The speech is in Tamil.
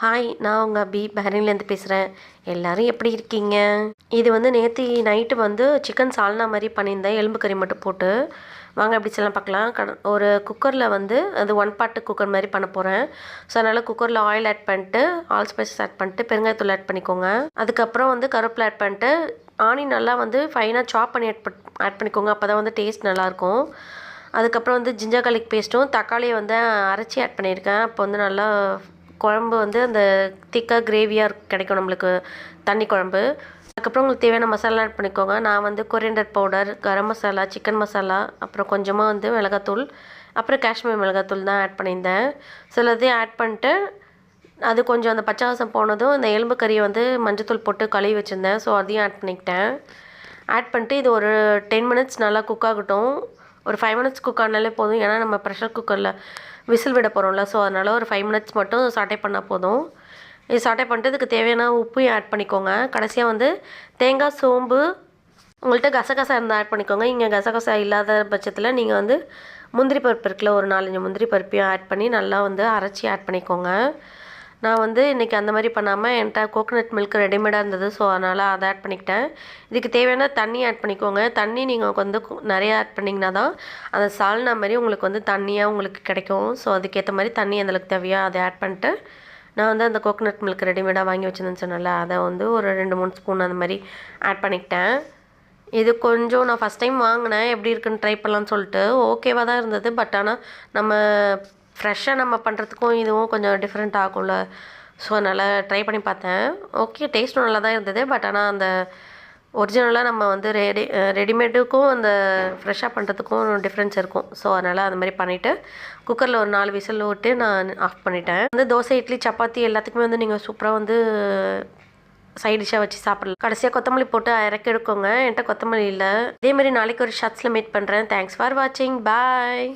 ஹாய், நான் உங்கள் பஹ்ரைன்லேருந்து பேசுகிறேன். எல்லோரும் எப்படி இருக்கீங்க? இது வந்து நேற்று நைட்டு வந்து சிக்கன் சால்னா மாதிரி பண்ணியிருந்தேன், எலும்பு கறி மட்டும் போட்டு. வாங்க எப்படி செய்யலாம் பார்க்கலாம். ஒரு குக்கரில் வந்து அது 1 பார்ட்டு குக்கர் மாதிரி பண்ண போகிறேன். ஸோ அதனால் குக்கரில் ஆயில் ஆட் பண்ணிட்டு, ஆல் ஸ்பைசஸ் ஆட் பண்ணிட்டு, பெருங்காயத்தூள் ஆட் பண்ணிக்கோங்க. அதுக்கப்புறம் வந்து கருவேப்பிலை ஆட் பண்ணிட்டு, ஆனியன் நல்லா வந்து ஃபைனாக சாப் பண்ணி ஆட் பண்ணிக்கோங்க. அப்போ தான் வந்து டேஸ்ட் நல்லாயிருக்கும். அதுக்கப்புறம் வந்து ஜிஞ்சர் கார்லிக் பேஸ்ட்டும் தக்காளியை வந்து அரைச்சி ஆட் பண்ணியிருக்கேன். அப்போ வந்து நல்லா குழம்பு வந்து அந்த திக்காக கிரேவியாக கிடைக்கும் நம்மளுக்கு, தண்ணி குழம்பு. அதுக்கப்புறம் உங்களுக்கு தேவையான மசாலா ஆட் பண்ணிக்கோங்க. நான் வந்து coriander powder, garam masala, chicken masala, அப்புறம் கொஞ்சமாக வந்து மிளகாத்தூள், அப்புறம் காஷ்மீர் மிளகாத்தூள் தான் ஆட் பண்ணியிருந்தேன். சிலதையும் ஆட் பண்ணிட்டு அது கொஞ்சம் அந்த பச்சை வாசம் போனதும் இந்த எலும்பு கறியை வந்து மஞ்சத்தூள் போட்டு கழுவி வச்சுருந்தேன். ஸோ அதையும் ஆட் பண்ணிக்கிட்டேன். ஆட் பண்ணிட்டு இது ஒரு 10 மினிட்ஸ் நல்லா குக் ஆகட்டும். ஒரு 5 மினிட்ஸ் குக் ஆனாலே போதும். ஏன்னா நம்ம ப்ரெஷர் குக்கரில் விசில் விட போகிறோம்ல. ஸோ அதனால் ஒரு 5 மினிட்ஸ் மட்டும் சாட்டே பண்ணால் போதும். இது சாட்டே பண்ணிட்டு இதுக்கு தேவையான உப்பையும் ஆட் பண்ணிக்கோங்க. கடைசியாக வந்து தேங்காய், சோம்பு, உங்கள்கிட்ட கசகசா இருந்தால் ஆட் பண்ணிக்கோங்க. இங்கே கசகசா இல்லாத பட்சத்தில் நீங்கள் வந்து முந்திரி பருப்பு இருக்குல்ல, ஒரு 4-5 முந்திரி பருப்பையும் ஆட் பண்ணி நல்லா வந்து அரைச்சி ஆட் பண்ணிக்கோங்க. நான் வந்து இன்றைக்கி அந்த மாதிரி பண்ணாமல் என்கிட்ட கோகோனட் மில்க் ரெடிமேடாக இருந்தது. ஸோ அதனால் அதை ஆட் பண்ணிக்கிட்டேன். இதுக்கு தேவையான தண்ணி ஆட் பண்ணிக்கோங்க. தண்ணி நீங்கள் வந்து நிறையா ஆட் பண்ணிங்கன்னா தான் அந்த சால்னா மாதிரி உங்களுக்கு வந்து தண்ணியாக உங்களுக்கு கிடைக்கும். ஸோ அதுக்கேற்ற மாதிரி தண்ணி எந்தளவுக்கு தேவையோ அதை ஆட் பண்ணிட்டு, நான் வந்து அந்த கோகோனட் மில்க் ரெடிமேடாக வாங்கி வச்சுருந்தேன்னு சொன்னேன்ல, அதை வந்து ஒரு 2-3 ஸ்பூன் அந்த மாதிரி ஆட் பண்ணிக்கிட்டேன். இது கொஞ்சம் நான் ஃபஸ்ட் டைம் வாங்கினேன், எப்படி இருக்குன்னு ட்ரை பண்ணலான்னு சொல்லிட்டு. ஓகேவாக தான் இருந்தது. பட் ஆனால் நம்ம ஃப்ரெஷ்ஷாக நம்ம பண்ணுறதுக்கும் இதுவும் கொஞ்சம் டிஃப்ரெண்ட் ஆகும்ல. ஸோ அதனால் ட்ரை பண்ணி பார்த்தேன். ஓகே, டேஸ்ட்டும் நல்லா தான் இருந்தது. பட் ஆனால் அந்த ஒரிஜினலாக நம்ம வந்து ரெடிமேடுக்கும் அந்த ஃப்ரெஷ்ஷாக பண்ணுறதுக்கும் டிஃப்ரென்ஸ் இருக்கும். ஸோ அதனால் அது மாதிரி பண்ணிவிட்டு குக்கரில் ஒரு 4 விசில் விட்டு நான் ஆஃப் பண்ணிட்டேன். வந்து தோசை, இட்லி, சப்பாத்தி எல்லாத்துக்குமே வந்து நீங்கள் சூப்பராக வந்து சைட் டிஷ்ஷாக வச்சு சாப்பிடலாம். கடைசியாக கொத்தமல்லி போட்டு இறக்கி எடுக்கோங்க. என்கிட்ட கொத்தமல்லி இல்லை. இதேமாதிரி நாளைக்கு ஒரு ஷார்ட்ஸில் மீட் பண்ணுறேன். தேங்க்ஸ் ஃபார் வாட்சிங். பாய்.